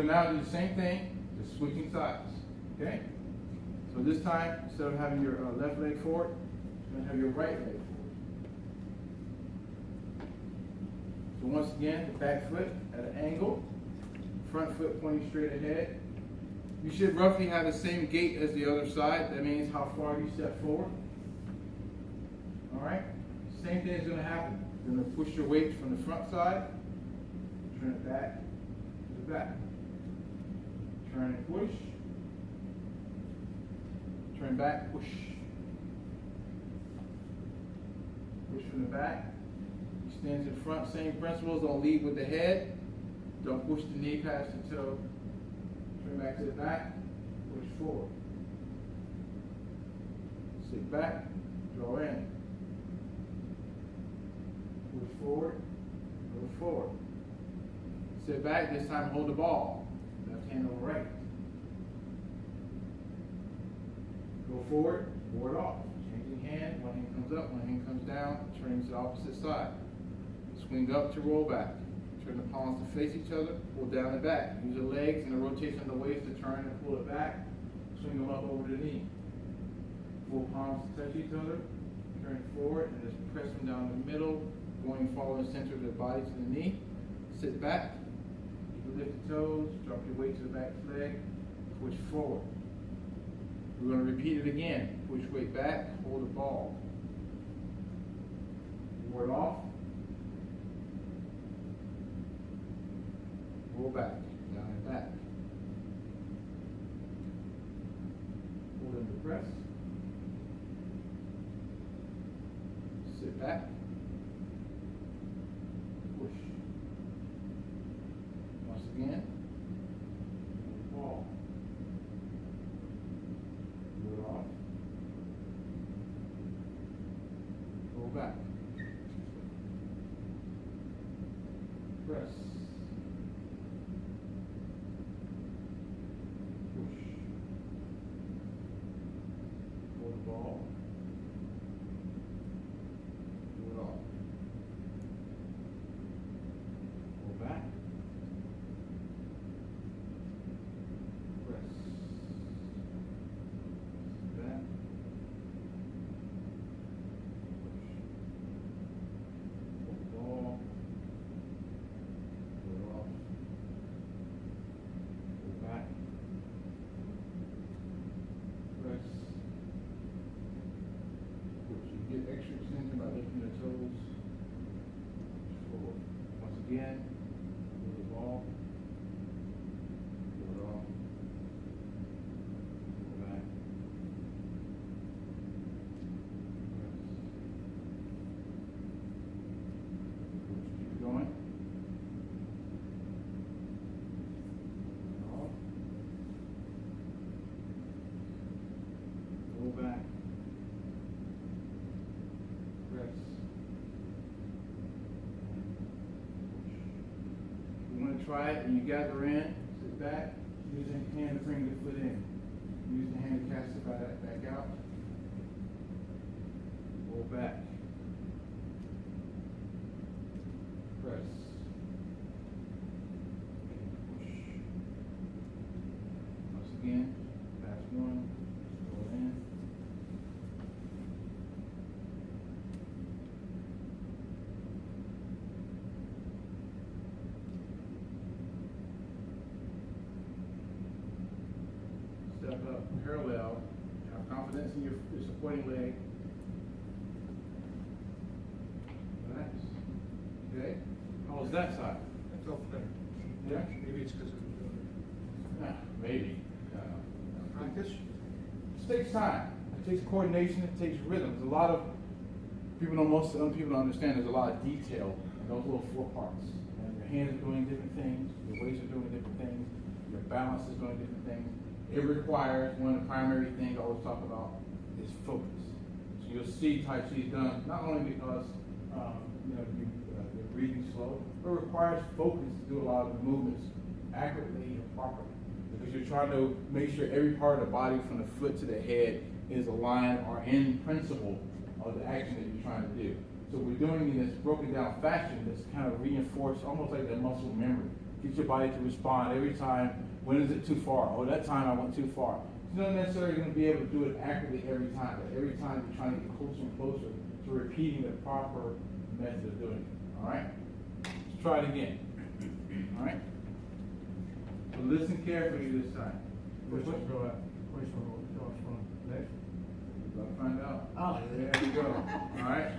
So now do the same thing, just switching sides. Okay? So this time, instead of having your left leg forward, you're going to have your right leg forward. So once again, the back foot at an angle, front foot pointing straight ahead. You should roughly have the same gait as the other side. That means how far you step forward. Alright? Same thing is going to happen. You're going to push your weight from the front side, turn it back to the back. Turn and push. Turn back, push. Push from the back. Extend to the front. Same principles. Don't lead with the head. Don't push the knee past the toe. Turn back to the back. Push forward. Sit back. Draw in. Push forward. Go forward. Sit back. This time hold the ball. Left hand over right. Go forward, board off. Changing hand, one hand comes up, one hand comes down, turning to the opposite side. Swing up to roll back. Turn the palms to face each other, pull down the back. Use the legs and the rotation of the waist to turn and pull it back. Swing them up over the knee. Pull palms to touch each other, turn forward, and just press them down the middle, going follow the center of the body to the knee. Sit back. Lift the toes, drop your weight to the back leg, push forward. We're going to repeat it again. Push weight back, hold the ball. Ward off. Roll back, down and back. Hold in the press. Sit back. Push. Once again, ball. Go off. Go back. Press. Push. Hold the ball. Go off. Go back. Extra extension by lifting the toes forward. Once again, move the ball, pull it off, pull back, press. Keep going. Off. Pull back. You want to try it and you gather in, sit back, use the hand to bring the foot in. Use the hand to cast it back out. Pull back. Press. Push. Once again, last one, go in. Step up parallel, have confidence in your supporting leg. Relax. Okay? How was that side? I felt better. Yeah? Maybe it's because of Maybe. practice. It takes time. It takes coordination. It takes rhythm. There's a lot of people don't. Most other people don't understand. There's a lot of detail in those little four parts. And your hands are doing different things. Your weights are doing different things. Your balance is doing different things. It requires, one of the primary things I always talk about is focus. So you'll see Tai Chi done not only because you're breathing slow, but it requires focus to do a lot of the movements accurately and properly. Because you're trying to make sure every part of the body from the foot to the head is aligned or in principle of the action that you're trying to do. So we're doing it in this broken down fashion that's kind of reinforced, almost like that muscle memory. get your body to respond every time. When is it too far? Oh, that time I went too far. You're not necessarily going to be able to do it accurately every time, but every time you're trying to get closer and closer to repeating the proper method of doing it. All right? Let's try it again. All right? So listen carefully this time. Which one go out? Which one go out? Next? We'll find out. Oh. There we go. All right?